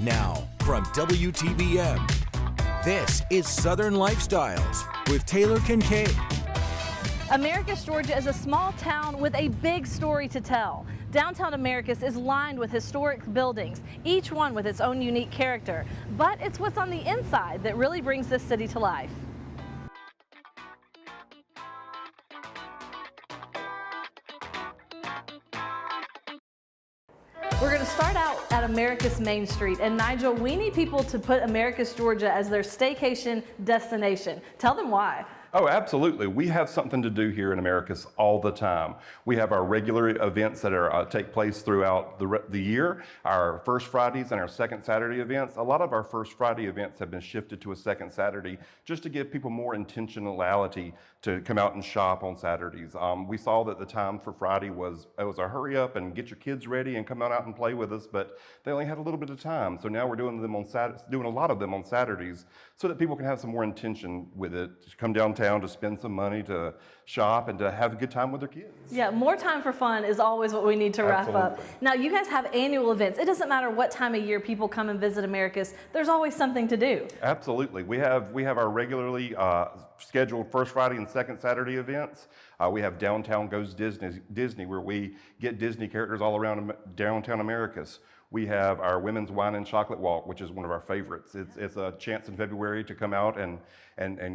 Now, from WTBM, this is Southern Lifestyles with Taylor Kincaid. Americus, Georgia is a small town with a big story to tell. Downtown Americus is lined with historic buildings, each one with its own unique character. But it's what's on the inside that really brings this city to life. We're going to start out at Americus Main Street. And Nigel, we need people to put Americus, Georgia as their staycation destination. Tell them why. Oh, absolutely. We have something to do here in Americus all the time. We have our regular events that take place throughout the year, our First Fridays and our Second Saturday events. A lot of our First Friday events have been shifted to a Second Saturday just to give people more intentionality to come out and shop on Saturdays. We saw that the time for Friday was a hurry up and get your kids ready and come on out and play with us, but they only had a little bit of time. So now we're doing a lot of them on Saturdays so that people can have some more intention with it, to come downtown to spend some money, to shop, and to have a good time with their kids. Yeah, more time for fun is always what we need to wrap up. Now, you guys have annual events. It doesn't matter what time of year people come and visit Americus. There's always something to do. Absolutely. We have our regularly scheduled First Friday and Second Saturday events. We have Downtown Goes Disney, where we get Disney characters all around Downtown Americus. We have our Women's Wine and Chocolate Walk, which is one of our favorites. It's a chance in February to come out and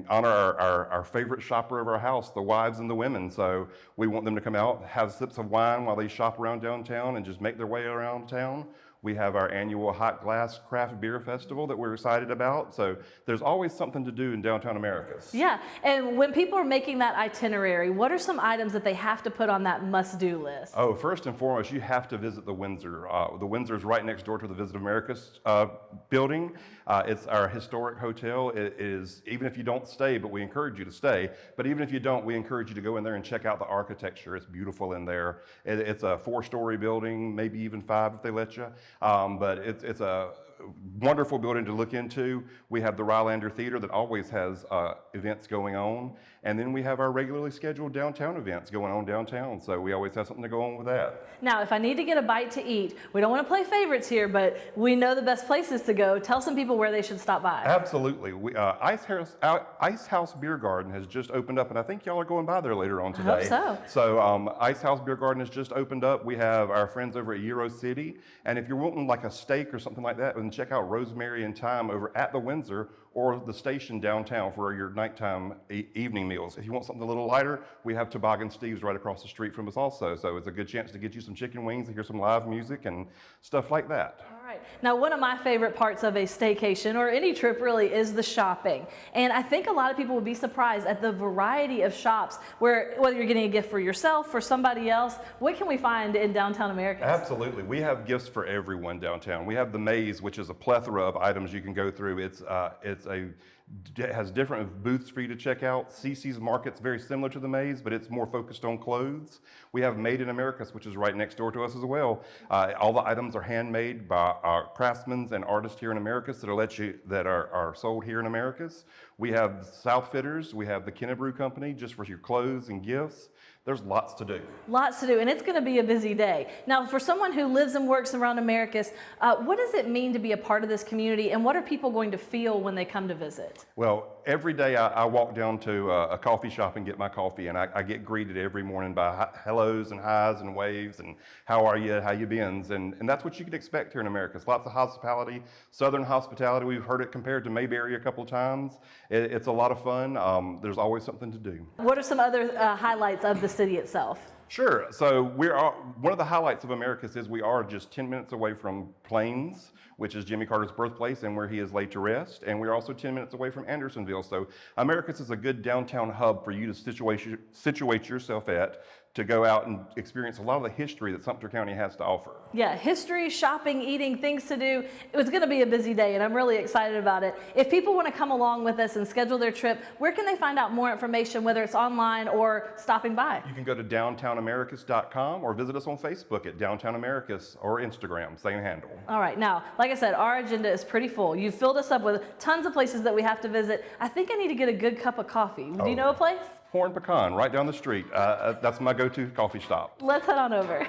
honor our favorite shopper of our house, the wives and the women. So we want them to come out, have sips of wine while they shop around downtown and just make their way around town. We have our annual Hot Glass Craft Beer Festival that we're excited about. So there's always something to do in Downtown Americus. Yeah, and when people are making that itinerary, what are some items that they have to put on that must-do list? Oh, first and foremost, you have to visit the Windsor. The Windsor is right next door to the Visit Americas building. It's our historic hotel. It is, even if you don't stay, but we encourage you to stay, but even if you don't, we encourage you to go in there and check out the architecture. It's beautiful in there. It's a 4-story building, maybe even 5 if they let you. But it's a wonderful building to look into. We have the Rylander Theatre that always has events going on. And then we have our regularly scheduled downtown events going on downtown. So we always have something to go on with that. Now, if I need to get a bite to eat, we don't want to play favorites here, but we know the best places to go. Tell some people where they should stop by. Absolutely. Ice House Beer Garden has just opened up, and I think y'all are going by there later on today. I hope so. So Ice House Beer Garden has just opened up. We have our friends over at Euro City. And if you're wanting like a steak or something like that, then check out Rosemary and Thyme over at the Windsor or the station downtown for your nighttime evening meals. If you want something a little lighter, we have Toboggan Steve's right across the street from us also. So it's a good chance to get you some chicken wings and hear some live music and stuff like that. All right. Now, one of my favorite parts of a staycation or any trip really is the shopping. And I think a lot of people would be surprised at the variety of shops where, whether you're getting a gift for yourself, for somebody else, what can we find in Downtown Americus? Absolutely. We have gifts for everyone downtown. We have the Maze, which is a plethora of items you can go through. It has different booths for you to check out. CeCe's Market's very similar to the Maze, but it's more focused on clothes. We have Made in Americus, which is right next door to us as well. All the items are handmade by our craftsmen and artists here in Americus that are sold here in Americus. We have South Fitters. We have the Kennebrew Company just for your clothes and gifts. There's lots to do. Lots to do, and it's going to be a busy day. Now, for someone who lives and works around Americus, what does it mean to be a part of this community, and what are people going to feel when they come to visit? Well, every day I walk down to a coffee shop and get my coffee, and I get greeted every morning by hellos and highs and waves and how are you, how you been, and that's what you can expect here in Americus. Lots of hospitality, Southern hospitality. We've heard it compared to Mayberry a couple times. It's a lot of fun. There's always something to do. What are some other highlights of the city itself? Sure. So one of the highlights of Americus is we are just 10 minutes away from Plains, which is Jimmy Carter's birthplace and where he is laid to rest. And we're also 10 minutes away from Andersonville. So Americus is a good downtown hub for you to situate yourself at to go out and experience a lot of the history that Sumter County has to offer. Yeah, history, shopping, eating, things to do. It was going to be a busy day, and I'm really excited about it. If people want to come along with us and schedule their trip, where can they find out more information, whether it's online or stopping by? You can go to downtownamericus.com or visit us on Facebook at Downtown Americus or Instagram, same handle. All right, now, like I said, our agenda is pretty full. You've filled us up with tons of places that we have to visit. I think I need to get a good cup of coffee. Do you know a place? Horn Pecan, right down the street. That's my go-to coffee stop. Let's head on over.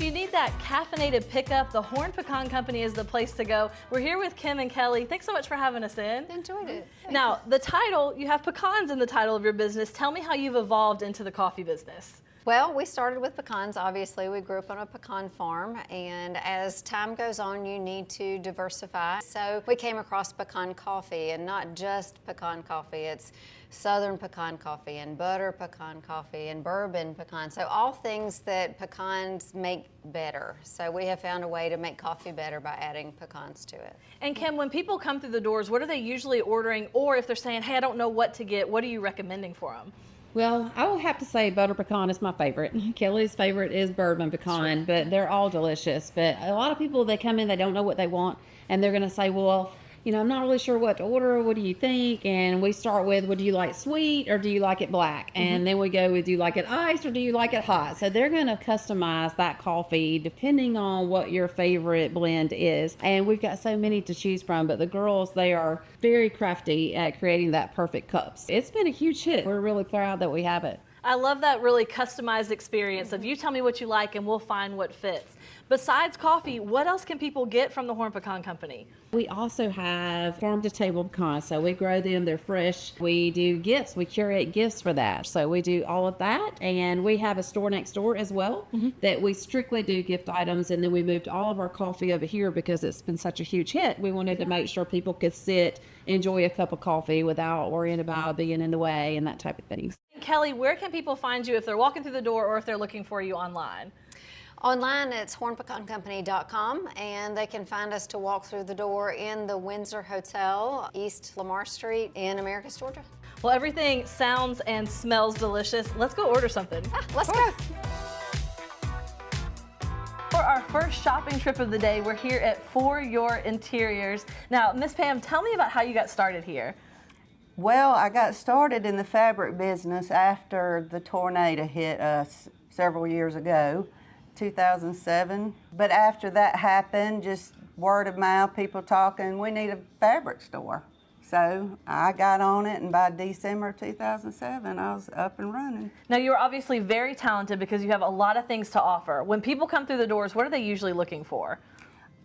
if you need that caffeinated pickup, the Horn Pecan Company is the place to go. We're here with Kim and Kelly. Thanks so much for having us in. Enjoyed it. Now, the title, you have pecans in the title of your business. Tell me how you've evolved into the coffee business. Well, we started with pecans, obviously. We grew up on a pecan farm, and as time goes on, you need to diversify. So we came across pecan coffee, and not just pecan coffee. It's southern pecan coffee and butter pecan coffee and bourbon pecan. So all things that pecans make better. So we have found a way to make coffee better by adding pecans to it. And Kim, when people come through the doors, what are they usually ordering? Or if they're saying, hey, I don't know what to get, what are you recommending for them? Well, I will have to say butter pecan is my favorite. Kelly's favorite is bourbon pecan, but they're all delicious. But a lot of people, they come in, they don't know what they want, and they're going to say, well, you know, I'm not really sure what to order. What do you think? And we start with, well, do you like sweet or do you like it black? And then we go with, do you like it iced or do you like it hot? So they're going to customize that coffee depending on what your favorite blend is. And we've got so many to choose from, but the girls, they are very crafty at creating that perfect cups. It's been a huge hit. We're really proud that we have it. I love that really customized experience of you tell me what you like and we'll find what fits. Besides coffee, what else can people get from the Horn Pecan Company? We also have farm-to-table pecans, so we grow them, they're fresh. We do gifts, we curate gifts for that. So we do all of that, and we have a store next door as well that we strictly do gift items, and then we moved all of our coffee over here because it's been such a huge hit. We wanted to make sure people could sit, enjoy a cup of coffee without worrying about being in the way and that type of thing. Kelly, where can people find you if they're walking through the door or if they're looking for you online? Online, it's hornpecancompany.com, and they can find us to walk through the door in the Windsor Hotel, East Lamar Street in Americus, Georgia. Well, everything sounds and smells delicious. Let's go order something. Let's go. For our first shopping trip of the day, we're here at For Your Interiors. Now, Miss Pam, tell me about how you got started here. Well, I got started in the fabric business after the tornado hit us several years ago, 2007. But after that happened, just word of mouth, people talking, we need a fabric store. So I got on it, and by December 2007, I was up and running. Now, you're obviously very talented because you have a lot of things to offer. When people come through the doors, what are they usually looking for?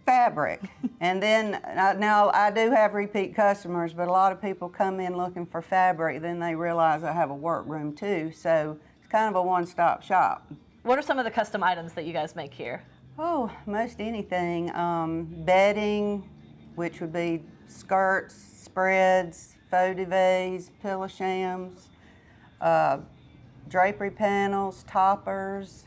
Fabric. And then, now I do have repeat customers, but a lot of people come in looking for fabric, then they realize I have a workroom too. So it's kind of a one-stop shop. What are some of the custom items that you guys make here? Oh, most anything. Bedding, which would be skirts, spreads, faux duvets, pillow shams, drapery panels, toppers,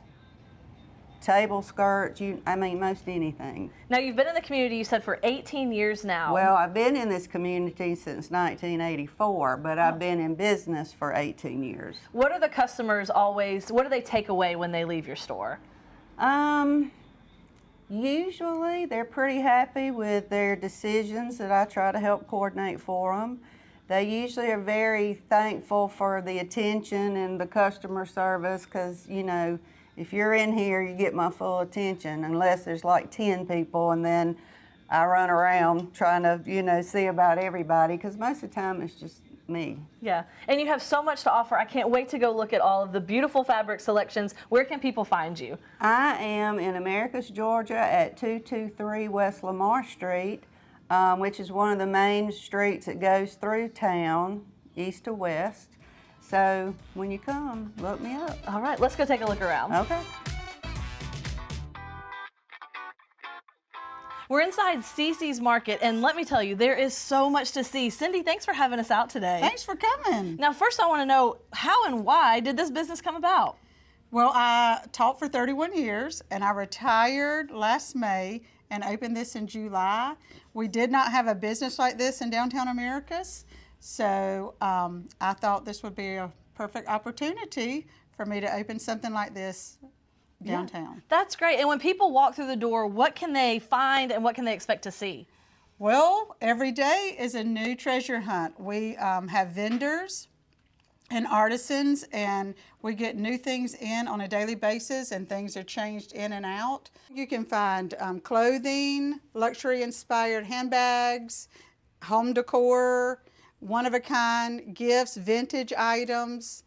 table skirts, I mean, most anything. Now, you've been in the community, you said, for 18 years now. Well, I've been in this community since 1984, but I've been in business for 18 years. What are the customers always, what do they take away when they leave your store? Usually they're pretty happy with their decisions that I try to help coordinate for them. They usually are very thankful for the attention and the customer service because, you know, if you're in here, you get my full attention, unless there's like 10 people, and then I run around trying to, you know, see about everybody, because most of the time it's just me. Yeah, and you have so much to offer. I can't wait to go look at all of the beautiful fabric selections. Where can people find you? I am in Americus, Georgia at 223 West Lamar Street, which is one of the main streets that goes through town, east to west. So when you come, look me up. All right, let's go take a look around. Okay. We're inside CeCe's Market, and let me tell you, there is so much to see. Cindy, thanks for having us out today. Thanks for coming. Now, first I want to know, how and why did this business come about? Well, I taught for 31 years, and I retired last May and opened this in July. We did not have a business like this in Downtown Americus, so I thought this would be a perfect opportunity for me to open something like this downtown. Yeah, that's great. And when people walk through the door, what can they find and what can they expect to see? Well, every day is a new treasure hunt. We have vendors and artisans, and we get new things in on a daily basis, and things are changed in and out. You can find clothing, luxury-inspired handbags, home decor, one-of-a-kind gifts, vintage items,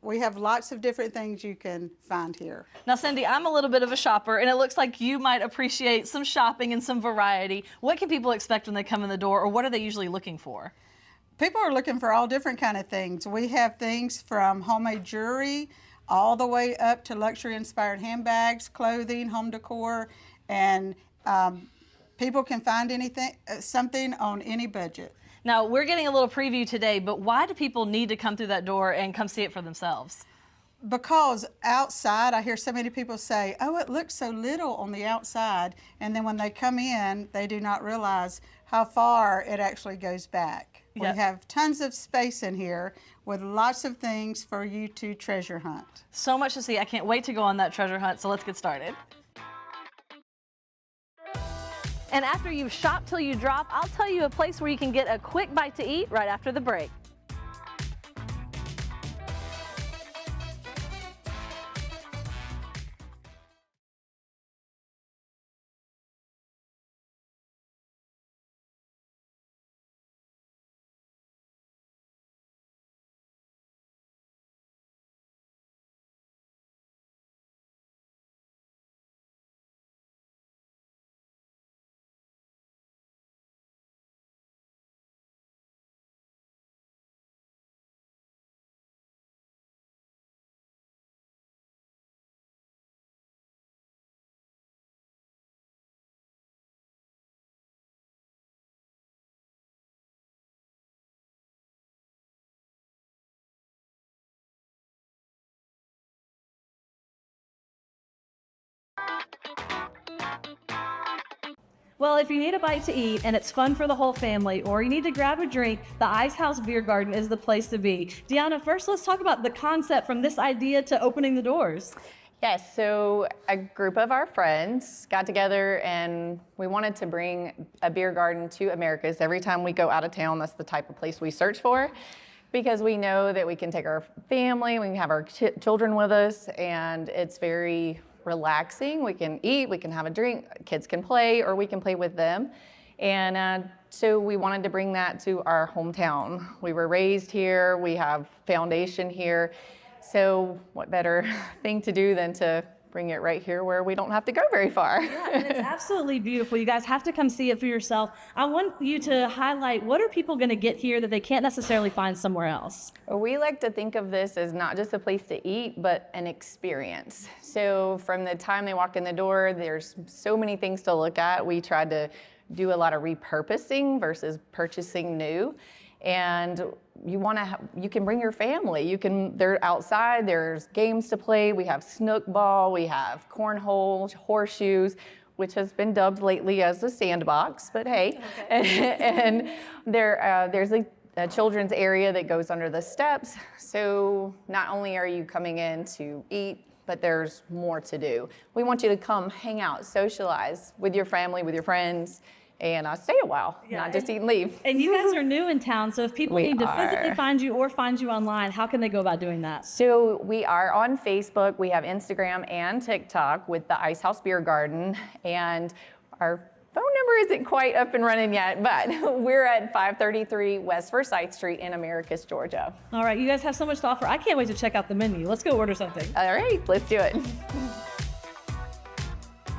we have lots of different things you can find here. Now, Cindy, I'm a little bit of a shopper, and it looks like you might appreciate some shopping and some variety. What can people expect when they come in the door, or what are they usually looking for? People are looking for all different kind of things. We have things from homemade jewelry all the way up to luxury-inspired handbags, clothing, home decor, and people can find something on any budget. Now, we're getting a little preview today, but why do people need to come through that door and come see it for themselves? Because outside, I hear so many people say, oh, it looks so little on the outside, and then when they come in, they do not realize how far it actually goes back. Yep. We have tons of space in here with lots of things for you to treasure hunt. So much to see. I can't wait to go on that treasure hunt, so let's get started. And after you've shopped till you drop, I'll tell you a place where you can get a quick bite to eat right after the break. Well, if you need a bite to eat and it's fun for the whole family, or you need to grab a drink, the Ice House Beer Garden is the place to be. Deanna, first let's talk about the concept from this idea to opening the doors. Yes, so a group of our friends got together and we wanted to bring a beer garden to Americus. Every time we go out of town, that's the type of place we search for, because we know that we can take our family, we can have our children with us, and it's very relaxing. We can eat, we can have a drink, kids can play, or we can play with them. And so we wanted to bring that to our hometown. We were raised here, we have foundation here. So what better thing to do than to bring it right here where we don't have to go very far. Yeah, and it's absolutely beautiful. You guys have to come see it for yourself. I want you to highlight, what are people going to get here that they can't necessarily find somewhere else? We like to think of this as not just a place to eat, but an experience. So from the time they walk in the door, there's so many things to look at. We tried to do a lot of repurposing versus purchasing new. And you can bring your family. They're outside, there's games to play. We have snook ball, we have cornhole, horseshoes, which has been dubbed lately as a sandbox, but hey. Okay. And there's a children's area that goes under the steps. So not only are you coming in to eat, but there's more to do. We want you to come hang out, socialize with your family, with your friends, and stay a while, not just eat and leave. And you guys are new in town, so if people need to physically find you or find you online, how can they go about doing that? So we are on Facebook, we have Instagram and TikTok with the Ice House Beer Garden, and our phone number isn't quite up and running yet, but we're at 533 West Forsyth Street in Americus, Georgia. All right, you guys have so much to offer. I can't wait to check out the menu. Let's go order something. All right, let's do it.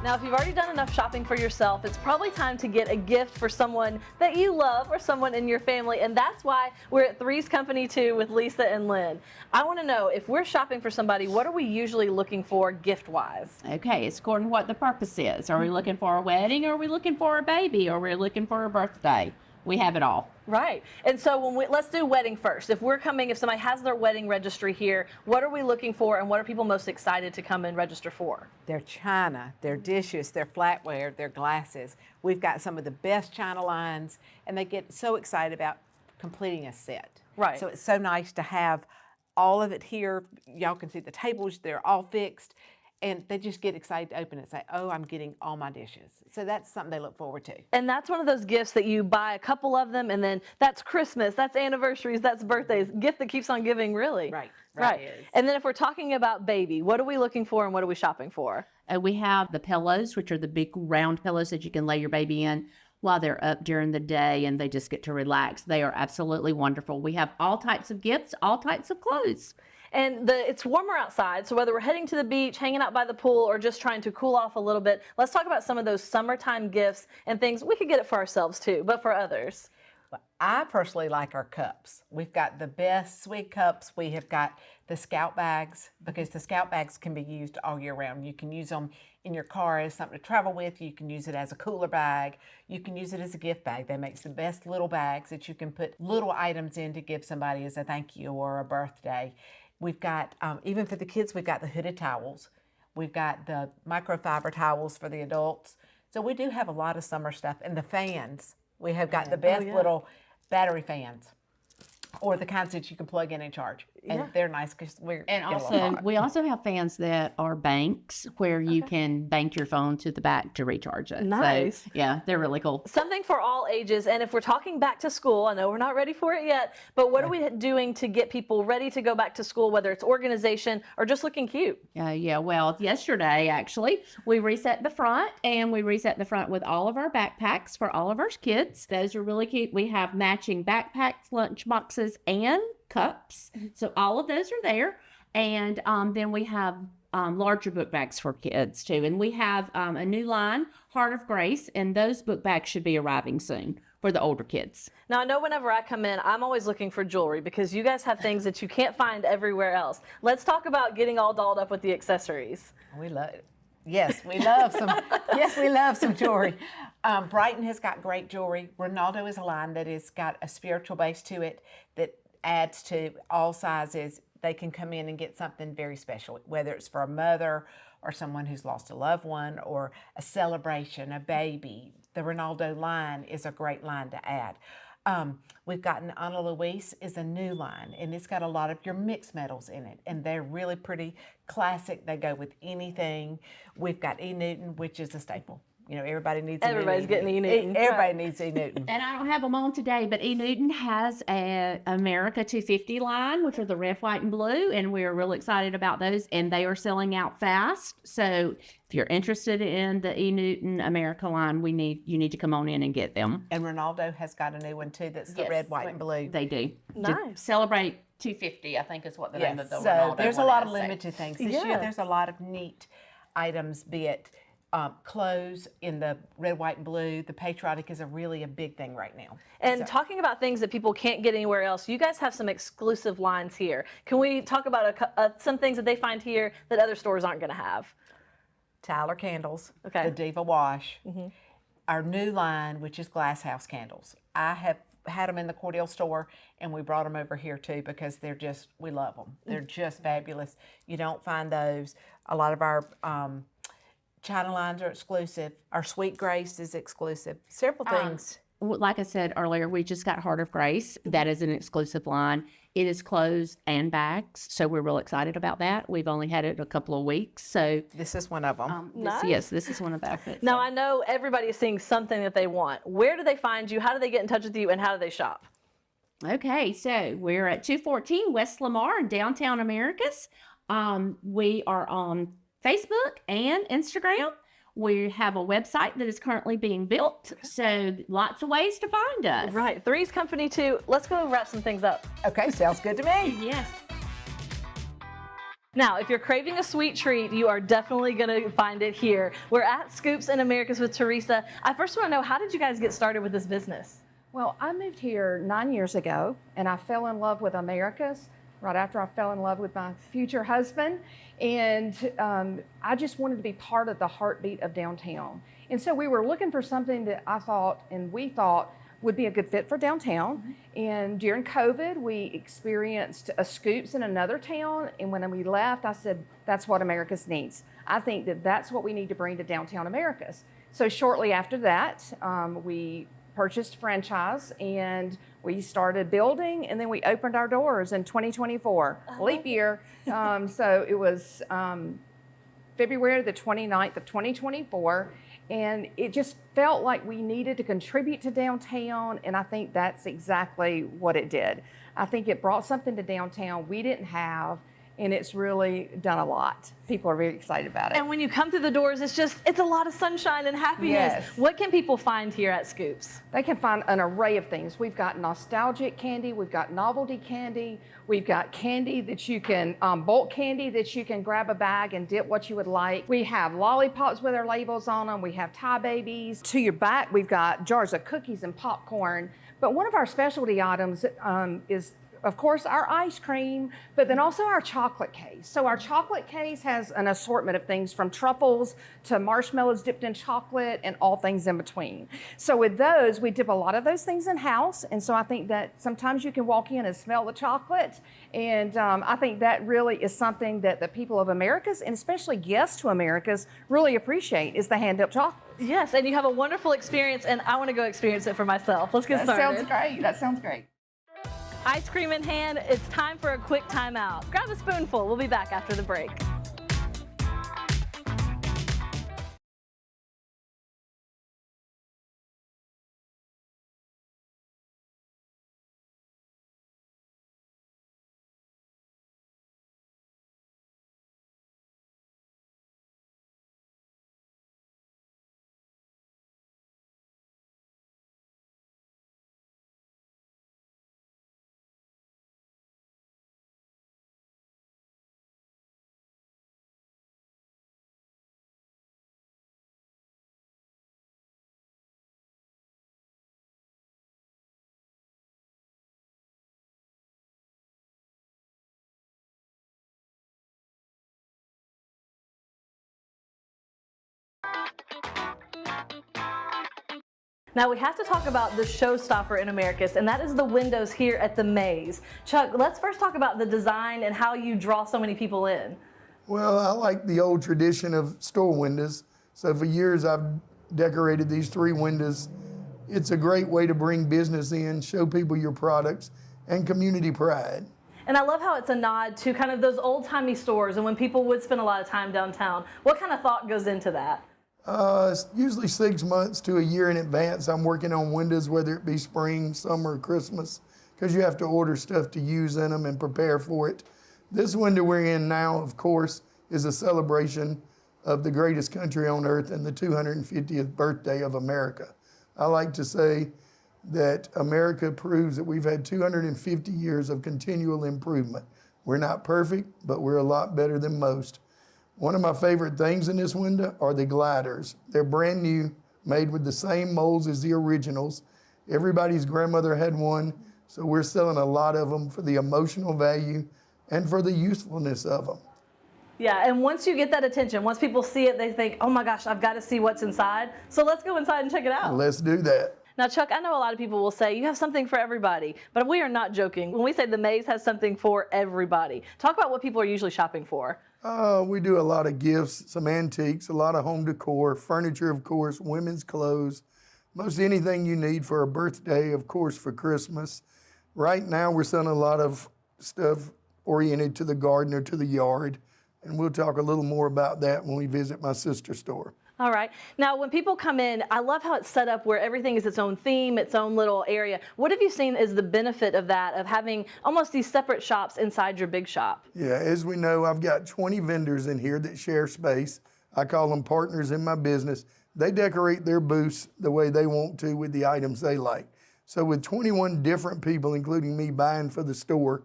Now, if you've already done enough shopping for yourself, it's probably time to get a gift for someone that you love or someone in your family, and that's why we're at Three's Company 2 with Lisa and Lynn. I want to know, if we're shopping for somebody, what are we usually looking for gift-wise? Okay, it's according to what the purpose is. Are we looking for a wedding, or are we looking for a baby, or are we looking for a birthday? We have it all. Right. And so let's do wedding first. If somebody has their wedding registry here, what are we looking for, and what are people most excited to come and register for? Their china, their dishes, their flatware, their glasses. We've got some of the best china lines, and they get so excited about completing a set. Right. So it's so nice to have all of it here. Y'all can see the tables, they're all fixed. And they just get excited to open it and say, oh, I'm getting all my dishes. So that's something they look forward to. And that's one of those gifts that you buy a couple of them, and then that's Christmas, that's anniversaries, that's birthdays. Gift that keeps on giving, really. Right. And then if we're talking about baby, what are we looking for and what are we shopping for? We have the pillows, which are the big round pillows that you can lay your baby in while they're up during the day and they just get to relax. They are absolutely wonderful. We have all types of gifts, all types of clothes. And it's warmer outside, so whether we're heading to the beach, hanging out by the pool, or just trying to cool off a little bit, let's talk about some of those summertime gifts and things. We could get it for ourselves too, but for others. I personally like our cups. We've got the best sweet cups. We have got the Scout bags, because the Scout bags can be used all year round. You can use them in your car as something to travel with. You can use it as a cooler bag. You can use it as a gift bag. They make the best little bags that you can put little items in to give somebody as a thank you or a birthday. We've got, even for the kids, we've got the hooded towels. We've got the microfiber towels for the adults. So we do have a lot of summer stuff. And the fans. We have got the best little battery fans, or the kinds that you can plug in and charge. And they're nice because we're we also have fans that are banks where you can bank your phone to the back to recharge it. Nice. So, yeah, they're really cool. Something for all ages. And if we're talking back to school, I know we're not ready for it yet, but what are we doing to get people ready to go back to school, whether it's organization or just looking cute? Well, yesterday, actually, we reset the front, and we reset the front with all of our backpacks for all of our kids. Those are really cute. We have matching backpacks, lunch boxes, and cups. So all of those are there. And then we have larger book bags for kids too. And we have a new line, Heart of Grace, and those book bags should be arriving soon for the older kids. Now, I know whenever I come in, I'm always looking for jewelry because you guys have things that you can't find everywhere else. Let's talk about getting all dolled up with the accessories. We love it. Yes, we love some. Yes, we love some jewelry. Brighton has got great jewelry. Ronaldo is a line that has got a spiritual base to it that adds to all sizes. They can come in and get something very special, whether it's for a mother or someone who's lost a loved one or a celebration, a baby. The Ronaldo line is a great line to add. We've gotten Ana Luis is a new line, and it's got a lot of your mixed metals in it, and they're really pretty classic. They go with anything. We've got E. Newton, which is a staple. You know, everybody needs a Everybody's getting E. Newton. Everybody needs E. Newton. And I don't have them on today, but E. Newton has a America 250 line, which are the red, white, and blue, and we're really excited about those, and they are selling out fast. So if you're interested in the E. Newton America line, you need to come on in and get them. And Ronaldo has got a new one too that's the red, white, and blue. They do. Nice. To celebrate 250, I think is what the name of the so Ronaldo there's a one lot is. of limited things. This year there's a lot of neat items, be it clothes in the red, white, and blue. The patriotic is really a big thing right now. And talking about things that people can't get anywhere else, you guys have some exclusive lines here. Can we talk about some things that they find here that other stores aren't going to have? Tyler candles, Okay. the Diva wash, our new line, which is glass house candles. I have had them in the Cordell store, and we brought them over here too because we love them. They're just fabulous. You don't find those. A lot of our China lines are exclusive. Our Sweet Grace is exclusive. Several things. Like I said earlier, we just got Heart of Grace. That is an exclusive line. It is clothes and bags, so we're real excited about that. We've only had it a couple of weeks, so This is one of them. Nice. yes, this is one of the outfits. Now, I know everybody is seeing something that they want. Where do they find you? How do they get in touch with you? And how do they shop? Okay, so we're at 214 West Lamar in Downtown Americus. We are on Facebook and Instagram. We have a website that is currently being built, so lots of ways to find us. Right. Three's Company too. Let's go wrap some things up. Okay, sounds good to me. Yes. Now, if you're craving a sweet treat, you are definitely going to find it here. We're at Scoops in Americus with Teresa. I first want to know, how did you guys get started with this business? Well, I moved here 9 years ago, and I fell in love with Americus right after I fell in love with my future husband. And I just wanted to be part of the heartbeat of downtown. And so we were looking for something that I thought, and we thought, would be a good fit for downtown. And during COVID, we experienced a Scoops in another town. And when we left, I said, that's what Americus needs. I think that that's what we need to bring to Downtown Americus. So shortly after that, we purchased franchise and we started building, and then we opened our doors in 2024, leap year. So it was February the 29th of 2024. And it just felt like we needed to contribute to downtown, and I think that's exactly what it did. I think it brought something to downtown we didn't have, and it's really done a lot. People are very excited about it. And when you come through the doors, it's a lot of sunshine and happiness. Yes. What can people find here at Scoops? They can find an array of things. We've got nostalgic candy, we've got novelty candy, we've got candy that you can, bulk candy that you can grab a bag and dip what you would like. We have lollipops with our labels on them. We have Thai babies. To your back, we've got jars of cookies and popcorn. But one of our specialty items is, of course, our ice cream, but then also our chocolate case. So our chocolate case has an assortment of things from truffles to marshmallows dipped in chocolate and all things in between. So with those, we dip a lot of those things in house. And so I think that sometimes you can walk in and smell the chocolate. And I think that really is something that the people of Americus, and especially guests to Americus, really appreciate, is the hand-up chocolate. Yes, and you have a wonderful experience, and I want to go experience it for myself. Let's get started. That sounds great. That sounds great. Ice cream in hand, it's time for a quick timeout. Grab a spoonful. We'll be back after the break. Now we have to talk about the showstopper in Americus, and that is the windows here at the Maze. Chuck, let's first talk about the design and how you draw so many people in. Well, I like the old tradition of store windows. So for years I've decorated these 3 windows. It's a great way to bring business in, show people your products, and community pride. And I love how it's a nod to kind of those old-timey stores and when people would spend a lot of time downtown. What kind of thought goes into that? It's usually 6 months to a year in advance. I'm working on windows, whether it be spring, summer, Christmas, because you have to order stuff to use in them and prepare for it. This window we're in now, of course, is a celebration of the greatest country on earth and the 250th birthday of America. I like to say that America proves that we've had 250 years of continual improvement. We're not perfect, but we're a lot better than most. One of my favorite things in this window are the gliders. They're brand new, made with the same molds as the originals. Everybody's grandmother had one, so we're selling a lot of them for the emotional value and for the usefulness of them. Yeah, and once you get that attention, once people see it, they think, oh my gosh, I've got to see what's inside. So let's go inside and check it out. Let's do that. Now, Chuck, I know a lot of people will say you have something for everybody, but we are not joking. When we say the Maze has something for everybody, talk about what people are usually shopping for. We do a lot of gifts, some antiques, a lot of home decor, furniture, of course, women's clothes, most anything you need for a birthday, of course, for Christmas. Right now, we're selling a lot of stuff oriented to the garden or to the yard, and we'll talk a little more about that when we visit my sister's store. All right. Now, when people come in, I love how it's set up where everything is its own theme, its own little area. What have you seen is the benefit of that, of having almost these separate shops inside your big shop? Yeah, as we know, I've got 20 vendors in here that share space. I call them partners in my business. They decorate their booths the way they want to with the items they like. So with 21 different people, including me, buying for the store,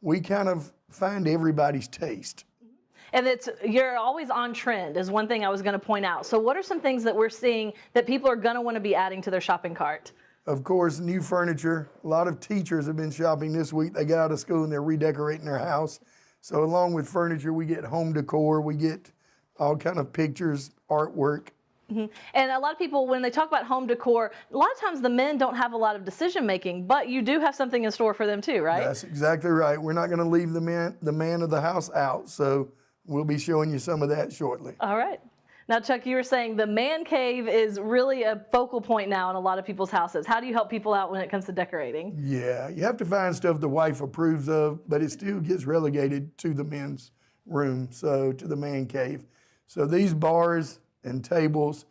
we kind of find everybody's taste. And you're always on trend is one thing I was going to point out. So what are some things that we're seeing that people are going to want to be adding to their shopping cart? Of course, new furniture. A lot of teachers have been shopping this week. They get out of school and they're redecorating their house. So along with furniture, we get home decor, we get all kind of pictures, artwork. Mm-hmm. And a lot of people, when they talk about home decor, a lot of times the men don't have a lot of decision making, but you do have something in store for them too, right? That's exactly right. We're not going to leave the man of the house out. So we'll be showing you some of that shortly. All right. Now, Chuck, you were saying the man cave is really a focal point now in a lot of people's houses. How do you help people out when it comes to decorating? Yeah, you have to find stuff the wife approves of, but it still gets relegated to the men's room, so to the man cave. So these bars and tables,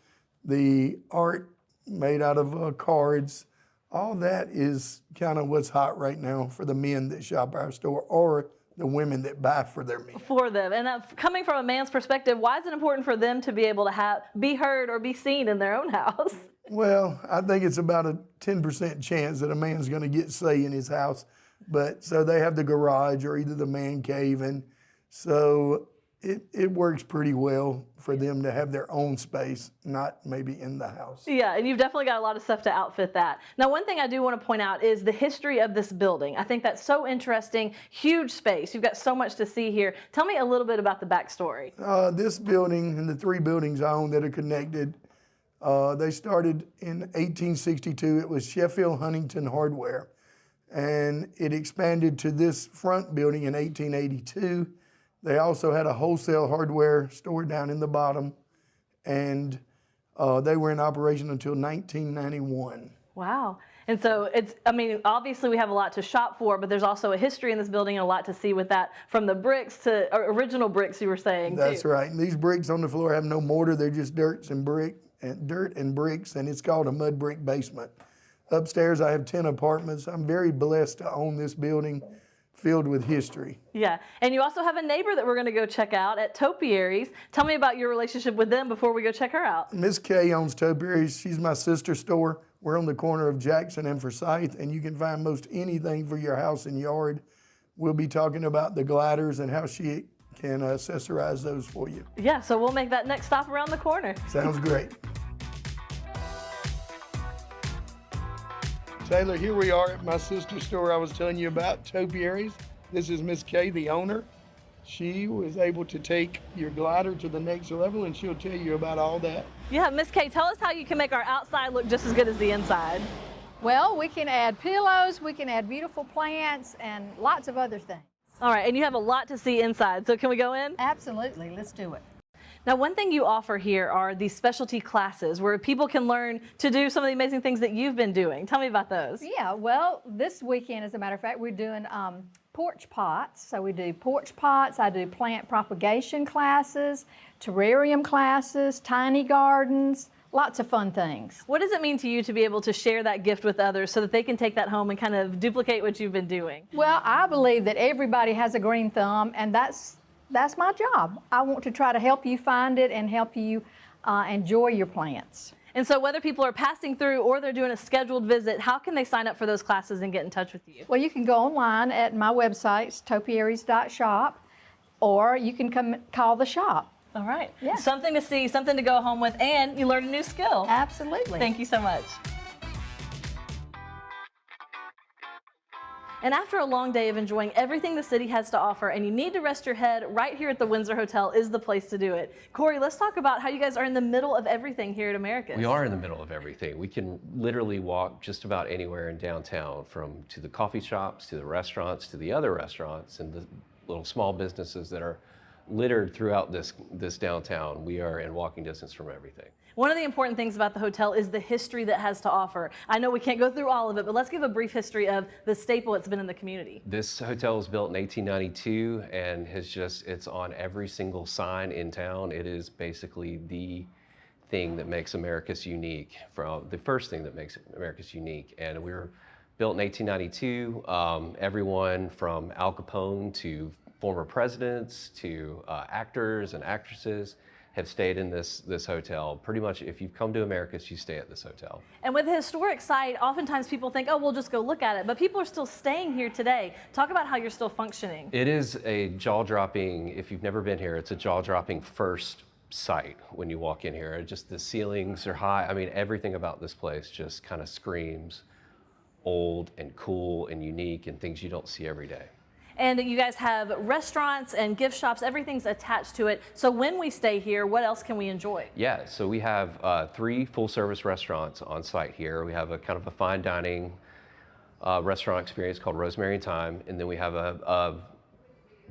the art made out of cards, all that is kind of what's hot right now for the men that shop our store or the women that buy for their men. For them. And coming from a man's perspective, why is it important for them to be able to be heard or be seen in their own house? Well, I think it's about a 10% chance that a man's going to get say in his house. But so they have the garage or either the man cave, and so it works pretty well for them to have their own space, not maybe in the house. Yeah, and you've definitely got a lot of stuff to outfit that. Now, one thing I do want to point out is the history of this building. I think that's so interesting. Huge space. You've got so much to see here. Tell me a little bit about the backstory. This building and the 3 buildings I own that are connected, they started in 1862. It was Sheffield Huntington Hardware, and it expanded to this front building in 1882. They also had a wholesale hardware store down in the bottom, and they were in operation until 1991. Wow. And so obviously we have a lot to shop for, but there's also a history in this building and a lot to see with that, from the bricks to original bricks you were saying. That's too. right. And these bricks on the floor have no mortar. They're just dirt and bricks, and it's called a mud brick basement. Upstairs I have 10 apartments. I'm very blessed to own this building filled with history. Yeah, and you also have a neighbor that we're going to go check out at Topiaries. Tell me about your relationship with them before we go check her out. Miss Kay owns Topiaries. She's my sister store. We're on the corner of Jackson and Forsyth, and you can find most anything for your house and yard. We'll be talking about the gliders and how she can accessorize those for you. Yeah, so we'll make that next stop around the corner. Sounds great. Taylor, here we are at my sister's store I was telling you about, Topiaries. This is Miss Kay, the owner. She was able to take your glider to the next level, and she'll tell you about all that. Yeah, Miss Kay, tell us how you can make our outside look just as good as the inside. Well, we can add pillows, we can add beautiful plants, and lots of other things. All right, and you have a lot to see inside, so can we go in? Absolutely, let's do it. Now, one thing you offer here are these specialty classes where people can learn to do some of the amazing things that you've been doing. Tell me about those. Yeah, well, this weekend, as a matter of fact, we're doing porch pots. So we do porch pots, I do plant propagation classes, terrarium classes, tiny gardens, lots of fun things. What does it mean to you to be able to share that gift with others so that they can take that home and kind of duplicate what you've been doing? Well, I believe that everybody has a green thumb, and that's my job. I want to try to help you find it and help you enjoy your plants. And so whether people are passing through or they're doing a scheduled visit, how can they sign up for those classes and get in touch with you? Well, you can go online at my website, topiaries.shop, or you can come call the shop. All right. Yeah. Something to see, something to go home with, and you learn a new skill. Absolutely. Thank you so much. And after a long day of enjoying everything the city has to offer and you need to rest your head, right here at the Windsor Hotel is the place to do it. Corey, let's talk about how you guys are in the middle of everything here at Americus. We are in the middle of everything. We can literally walk just about anywhere in downtown, to the coffee shops, to the restaurants, to the other restaurants, and the little small businesses that are littered throughout this downtown. We are in walking distance from everything. One of the important things about the hotel is the history that it has to offer. I know we can't go through all of it, but let's give a brief history of the staple it's been in the community. This hotel was built in 1892 and it's on every single sign in town. It is basically the thing that makes Americus unique, the first thing that makes Americus unique. And we were built in 1892. Everyone from Al Capone to former presidents to actors and actresses have stayed in this hotel. Pretty much, if you've come to Americus, you stay at this hotel. And with the historic site, oftentimes people think, oh, we'll just go look at it, but people are still staying here today. Talk about how you're still functioning. It is a jaw-dropping, if you've never been here, it's a jaw-dropping first sight when you walk in here. Just the ceilings are high. I mean, everything about this place just kind of screams old and cool and unique and things you don't see every day. And you guys have restaurants and gift shops, everything's attached to it. So when we stay here, what else can we enjoy? Yeah, so we have 3 full-service restaurants on site here. We have a kind of a fine dining restaurant experience called Rosemary and Thyme, and then we have a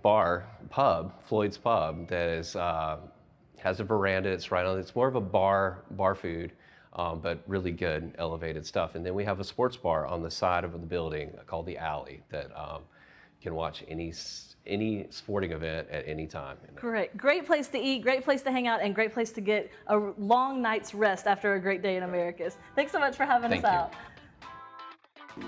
pub, Floyd's Pub, that is has a veranda. It's more of a bar food, but really good elevated stuff. And then we have a sports bar on the side of the building called the Alley that can watch any sporting event at any time. Great place to eat, great place to hang out, and great place to get a long night's rest after a great day in Americus. Thanks so much for having us out.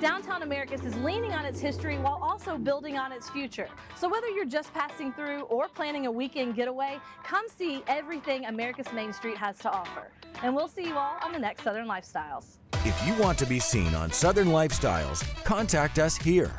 Downtown Americus is leaning on its history while also building on its future. So whether you're just passing through or planning a weekend getaway, come see everything Americus Main Street has to offer. And we'll see you all on the next Southern Lifestyles. If you want to be seen on Southern Lifestyles, contact us here.